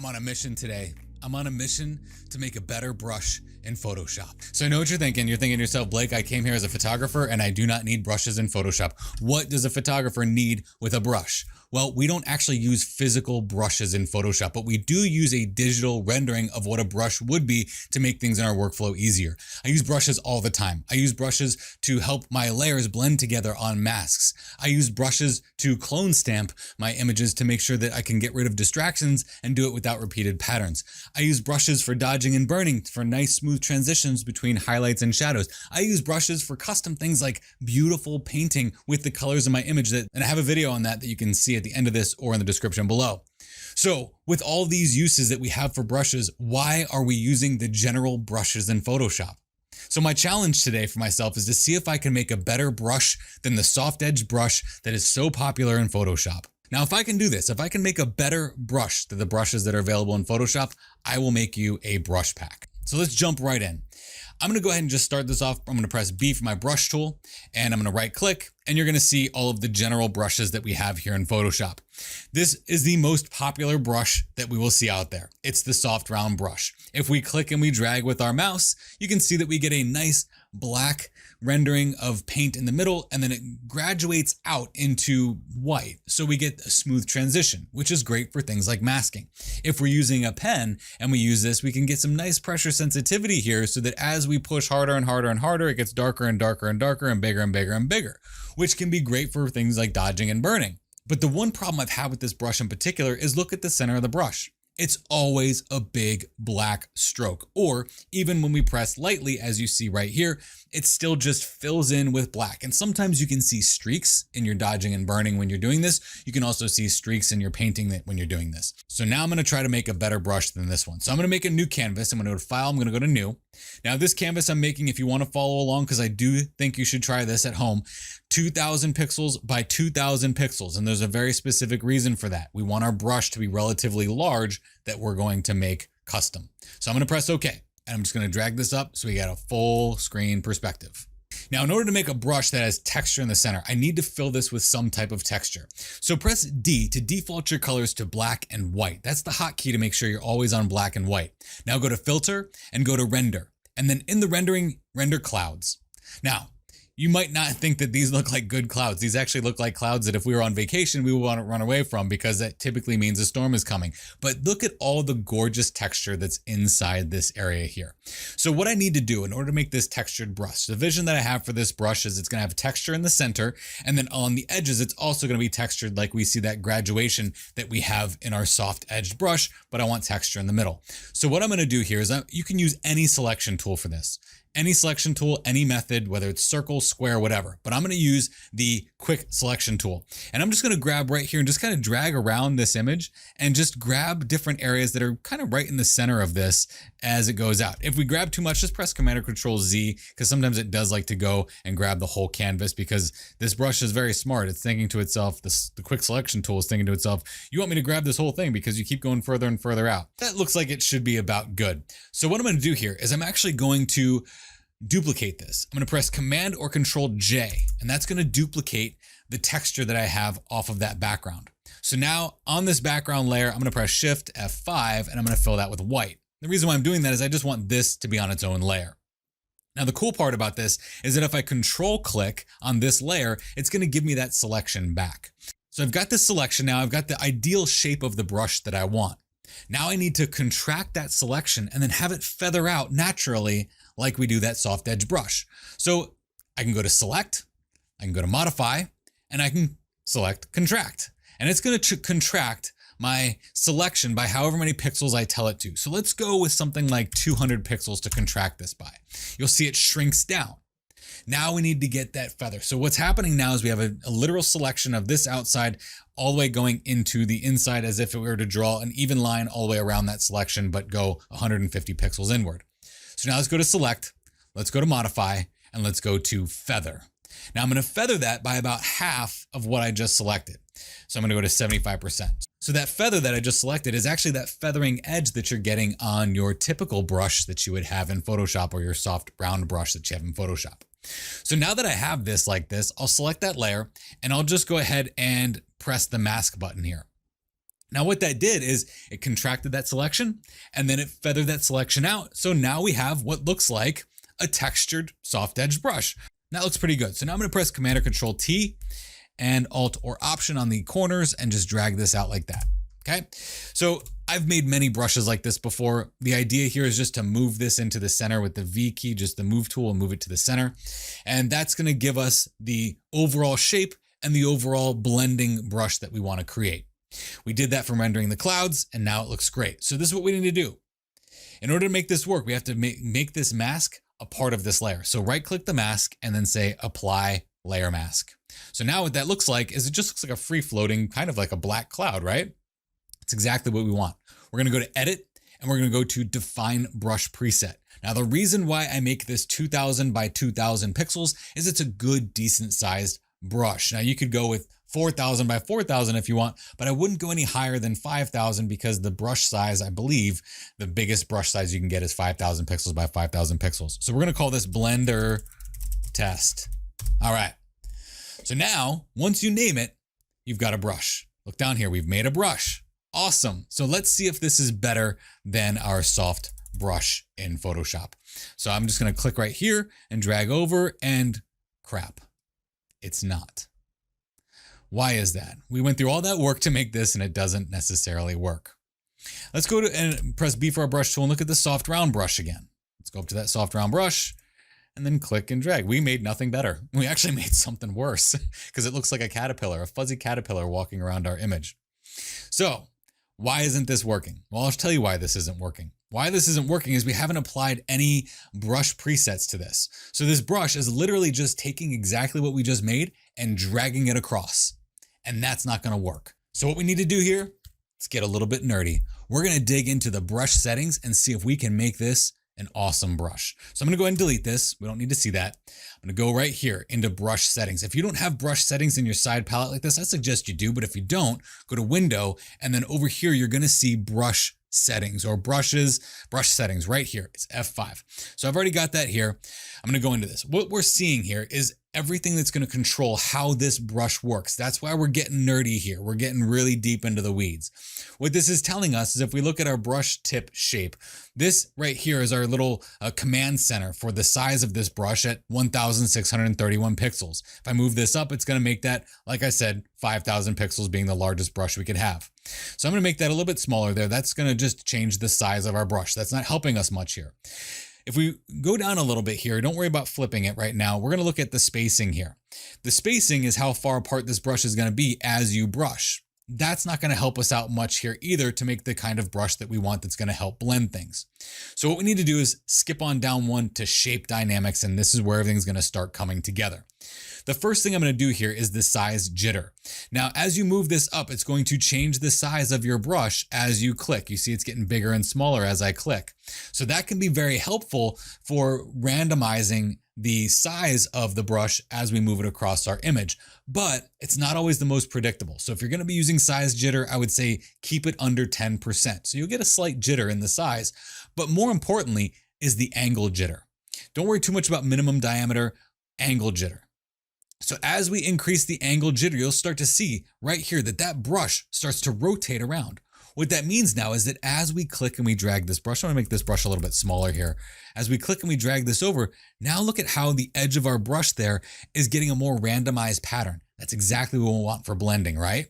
I'm on a mission today. I'm on a mission to make a better brush in Photoshop. So I know what you're thinking. You're thinking to yourself, Blake, I came here as a photographer and I do not need brushes in Photoshop. What does a photographer need with a brush? Well, we don't actually use physical brushes in Photoshop, but we do use a digital rendering of what a brush would be to make things in our workflow easier. I use brushes all the time. I use brushes to help my layers blend together on masks. I use brushes to clone stamp my images to make sure that I can get rid of distractions and do it without repeated patterns. I use brushes for dodging and burning for nice smooth transitions between highlights and shadows. I use brushes for custom things like beautiful painting with the colors in my image, and I have a video on that you can see at the end of this or in the description below. So with all these uses that we have for brushes, why are we using the general brushes in Photoshop? So my challenge today for myself is to see if I can make a better brush than the soft edge brush that is so popular in Photoshop. Now, if I can do this, if I can make a better brush than the brushes that are available in Photoshop, I will make you a brush pack. So let's jump right in. I'm gonna go ahead and just start this off. I'm gonna press B for my brush tool and I'm gonna right click and you're gonna see all of the general brushes that we have here in Photoshop. This is the most popular brush that we will see out there. It's the soft round brush. If we click and we drag with our mouse, you can see that we get a nice black rendering of paint in the middle and then it graduates out into white. So we get a smooth transition, which is great for things like masking. If we're using a pen and we use this, we can get some nice pressure sensitivity here so that as we push harder and harder and harder, it gets darker and darker and darker and bigger and bigger and bigger, which can be great for things like dodging and burning. But the one problem I've had with this brush in particular is look at the center of the brush. It's always a big black stroke, or even when we press lightly, as you see right here, it still just fills in with black. And sometimes you can see streaks in your dodging and burning when you're doing this. You can also see streaks in your painting when you're doing this. So now I'm gonna try to make a better brush than this one. So I'm gonna make a new canvas. I'm gonna go to File, I'm gonna go to New. Now this canvas I'm making, if you wanna follow along, because I do think you should try this at home, 2000 pixels by 2000 pixels. And there's a very specific reason for that. We want our brush to be relatively large that we're going to make custom. So I'm gonna press OK, and I'm just gonna drag this up so we get a full screen perspective. Now, in order to make a brush that has texture in the center, I need to fill this with some type of texture. So press D to default your colors to black and white. That's the hotkey to make sure you're always on black and white. Now go to Filter and go to Render. And then in the rendering, render clouds. Now, you might not think that these look like good clouds. These actually look like clouds that if we were on vacation, we would want to run away from because that typically means a storm is coming. But look at all the gorgeous texture that's inside this area here. So what I need to do in order to make this textured brush, the vision that I have for this brush is it's going to have texture in the center, and then on the edges, it's also going to be textured like we see that graduation that we have in our soft edged brush, but I want texture in the middle. So what I'm going to do here is you can use any selection tool for this. Any selection tool, any method, whether it's circle, square, whatever. But I'm gonna use the quick selection tool. And I'm just gonna grab right here and just kind of drag around this image and just grab different areas that are kind of right in the center of this as it goes out. If we grab too much, just press Command or Control Z, because sometimes it does like to go and grab the whole canvas because this brush is very smart. It's thinking to itself, the quick selection tool is thinking to itself, you want me to grab this whole thing because you keep going further and further out. That looks like it should be about good. So what I'm gonna do here is I'm actually going to duplicate this. I'm gonna press Command or Control J, and that's gonna duplicate the texture that I have off of that background. So now on this background layer, I'm gonna press Shift F5 and I'm gonna fill that with white. The reason why I'm doing that is I just want this to be on its own layer. Now the cool part about this is that if I control click on this layer, it's gonna give me that selection back. So I've got this selection now, I've got the ideal shape of the brush that I want. Now I need to contract that selection and then have it feather out naturally like we do that soft edge brush. So I can go to Select, I can go to Modify, and I can select Contract. And it's gonna contract my selection by however many pixels I tell it to. So let's go with something like 200 pixels to contract this by. You'll see it shrinks down. Now we need to get that feather. So what's happening now is we have a literal selection of this outside all the way going into the inside as if it were to draw an even line all the way around that selection, but go 150 pixels inward. So now let's go to Select, let's go to Modify, and let's go to Feather. Now I'm gonna feather that by about half of what I just selected. So I'm gonna go to 75%. So that feather that I just selected is actually that feathering edge that you're getting on your typical brush that you would have in Photoshop or your soft round brush that you have in Photoshop. So now that I have this like this, I'll select that layer and I'll just go ahead and press the mask button here. Now what that did is it contracted that selection and then it feathered that selection out. So now we have what looks like a textured soft edged brush. That looks pretty good. So now I'm gonna press Command or Control T and Alt or Option on the corners and just drag this out like that, okay? So I've made many brushes like this before. The idea here is just to move this into the center with the V key, just the move tool, and move it to the center. And that's gonna give us the overall shape and the overall blending brush that we wanna create. We did that from rendering the clouds and now it looks great. So this is what we need to do. In order to make this work, we have to make this mask a part of this layer. So right click the mask and then say apply layer mask. So now what that looks like is it just looks like a free floating, kind of like a black cloud, right? It's exactly what we want. We're gonna go to edit and we're gonna go to define brush preset. Now the reason why I make this 2000 by 2000 pixels is it's a good, decent sized brush. Now you could go with 4000 by 4000 if you want, but I wouldn't go any higher than 5000 because the brush size, I believe the biggest brush size you can get is 5000 pixels by 5000 pixels. So we're gonna call this Blender Test. All right. So now, once you name it, you've got a brush. Look down here, we've made a brush. Awesome. So let's see if this is better than our soft brush in Photoshop. So I'm just gonna click right here and drag over and crap, it's not. Why is that? We went through all that work to make this and it doesn't necessarily work. Let's go to and press B for our brush tool and look at the soft round brush again. Let's go up to that soft round brush and then click and drag. We made nothing better. We actually made something worse because it looks like a caterpillar, a fuzzy caterpillar walking around our image. So why isn't this working? Well, I'll tell you why this isn't working. Why this isn't working is we haven't applied any brush presets to this. So this brush is literally just taking exactly what we just made and dragging it across. And that's not gonna work. So what we need to do here, let's get a little bit nerdy. We're gonna dig into the brush settings and see if we can make this an awesome brush. So I'm gonna go ahead and delete this. We don't need to see that. I'm gonna go right here into brush settings. If you don't have brush settings in your side palette like this, I suggest you do, but if you don't, go to Window, and then over here, you're gonna see brush settings or brushes, brush settings right here. It's F5. So I've already got that here. I'm gonna go into this. What we're seeing here is everything that's gonna control how this brush works. That's why we're getting nerdy here. We're getting really deep into the weeds. What this is telling us is if we look at our brush tip shape, this right here is our little command center for the size of this brush at 1631 pixels. If I move this up, it's gonna make that, like I said, 5000 pixels being the largest brush we could have. So I'm gonna make that a little bit smaller there. That's gonna just change the size of our brush. That's not helping us much here. If we go down a little bit here, don't worry about flipping it right now. We're gonna look at the spacing here. The spacing is how far apart this brush is gonna be as you brush. That's not gonna help us out much here either to make the kind of brush that we want that's gonna help blend things. So what we need to do is skip on down one to shape dynamics, and this is where everything's gonna start coming together. The first thing I'm gonna do here is the size jitter. Now, as you move this up, it's going to change the size of your brush as you click. You see it's getting bigger and smaller as I click. So that can be very helpful for randomizing the size of the brush as we move it across our image, but it's not always the most predictable. So if you're gonna be using size jitter, I would say keep it under 10%. So you'll get a slight jitter in the size, but more importantly is the angle jitter. Don't worry too much about minimum diameter, angle jitter. So as we increase the angle jitter, you'll start to see right here that that brush starts to rotate around. What that means now is that as we click and we drag this brush, I'm gonna make this brush a little bit smaller here. As we click and we drag this over, now look at how the edge of our brush there is getting a more randomized pattern. That's exactly what we want for blending, right?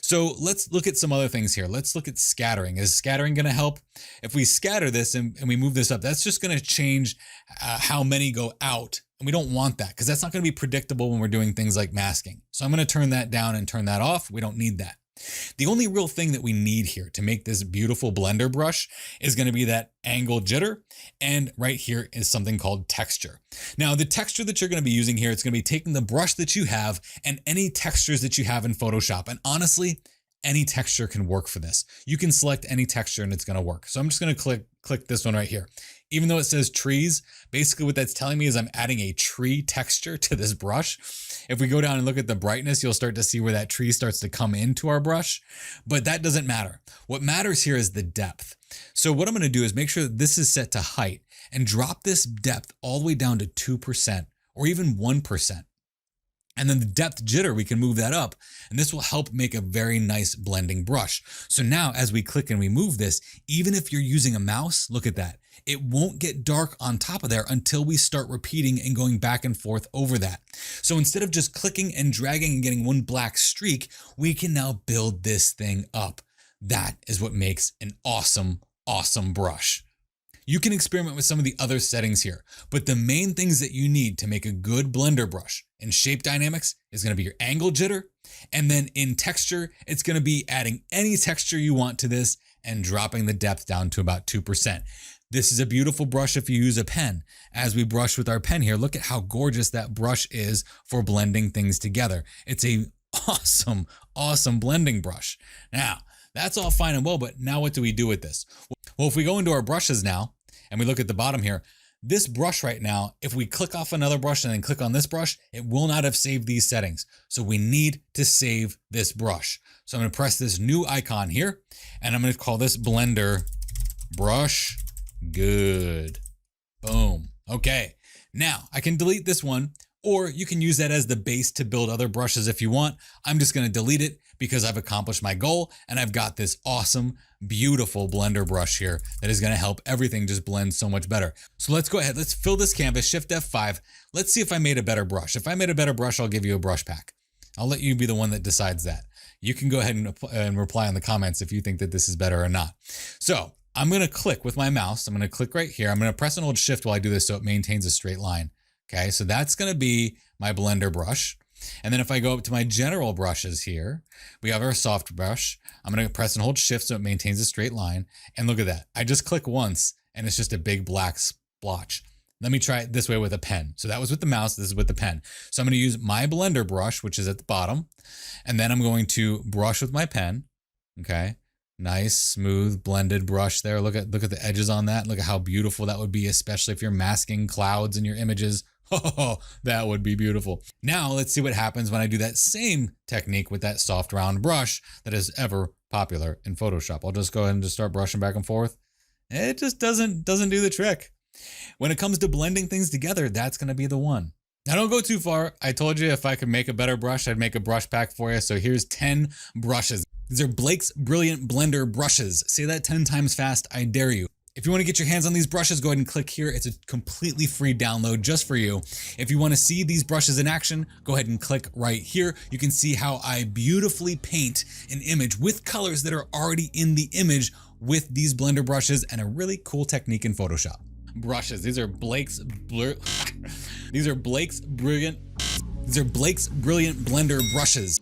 So let's look at some other things here. Let's look at scattering. Is scattering gonna help? If we scatter this and we move this up, that's just gonna change how many go out. And we don't want that because that's not gonna be predictable when we're doing things like masking. So I'm gonna turn that down and turn that off. We don't need that. The only real thing that we need here to make this beautiful blender brush is gonna be that angle jitter. And right here is something called texture. Now, the texture that you're gonna be using here, it's gonna be taking the brush that you have and any textures that you have in Photoshop. And honestly, any texture can work for this. You can select any texture and it's gonna work. So I'm just gonna click this one right here. Even though it says trees, basically what that's telling me is I'm adding a tree texture to this brush. If we go down and look at the brightness, you'll start to see where that tree starts to come into our brush, but that doesn't matter. What matters here is the depth. So what I'm gonna do is make sure that this is set to height and drop this depth all the way down to 2% or even 1%. And then the depth jitter, we can move that up, and this will help make a very nice blending brush. So now as we click and we move this, even if you're using a mouse, look at that. It won't get dark on top of there until we start repeating and going back and forth over that. So instead of just clicking and dragging and getting one black streak, we can now build this thing up. That is what makes an awesome, awesome brush. You can experiment with some of the other settings here, but the main things that you need to make a good blender brush in shape dynamics is going to be your angle jitter. And then in texture, it's going to be adding any texture you want to this and dropping the depth down to about 2%. This is a beautiful brush if you use a pen. As we brush with our pen here, look at how gorgeous that brush is for blending things together. It's a awesome, awesome blending brush. Now, that's all fine and well, but now what do we do with this? Well, if we go into our brushes now, and we look at the bottom here, this brush right now, if we click off another brush and then click on this brush, it will not have saved these settings. So we need to save this brush. So I'm gonna press this new icon here, and I'm gonna call this blender brush good. Boom. Okay, now I can delete this one, or you can use that as the base to build other brushes if you want. I'm just gonna delete it because I've accomplished my goal and I've got this awesome, beautiful blender brush here that is gonna help everything just blend so much better. So let's go ahead, let's fill this canvas, Shift F5. Let's see if I made a better brush. If I made a better brush, I'll give you a brush pack. I'll let you be the one that decides that. You can go ahead and reply in the comments if you think that this is better or not. So I'm gonna click with my mouse. I'm gonna click right here. I'm gonna press and hold Shift while I do this so it maintains a straight line. Okay, so that's gonna be my blender brush. And then if I go up to my general brushes here, we have our soft brush. I'm gonna press and hold Shift so it maintains a straight line. And look at that, I just click once and it's just a big black splotch. Let me try it this way with a pen. So that was with the mouse, this is with the pen. So I'm gonna use my blender brush, which is at the bottom, and then I'm going to brush with my pen, okay? Nice, smooth, blended brush there. Look at the edges on that. Look at how beautiful that would be, especially if you're masking clouds in your images. Oh, that would be beautiful. Now let's see what happens when I do that same technique with that soft round brush that is ever popular in Photoshop. I'll just go ahead and just start brushing back and forth. It just doesn't do the trick. When it comes to blending things together, that's gonna be the one. Now don't go too far. I told you if I could make a better brush, I'd make a brush pack for you. So here's 10 brushes. These are Blake's Brilliant Blender brushes. Say that 10 times fast, I dare you. If you want to get your hands on these brushes, go ahead and click here. It's a completely free download just for you. If you want to see these brushes in action, go ahead and click right here. You can see how I beautifully paint an image with colors that are already in the image with these blender brushes and a really cool technique in Photoshop. Brushes, these are Blake's Brilliant Blender brushes.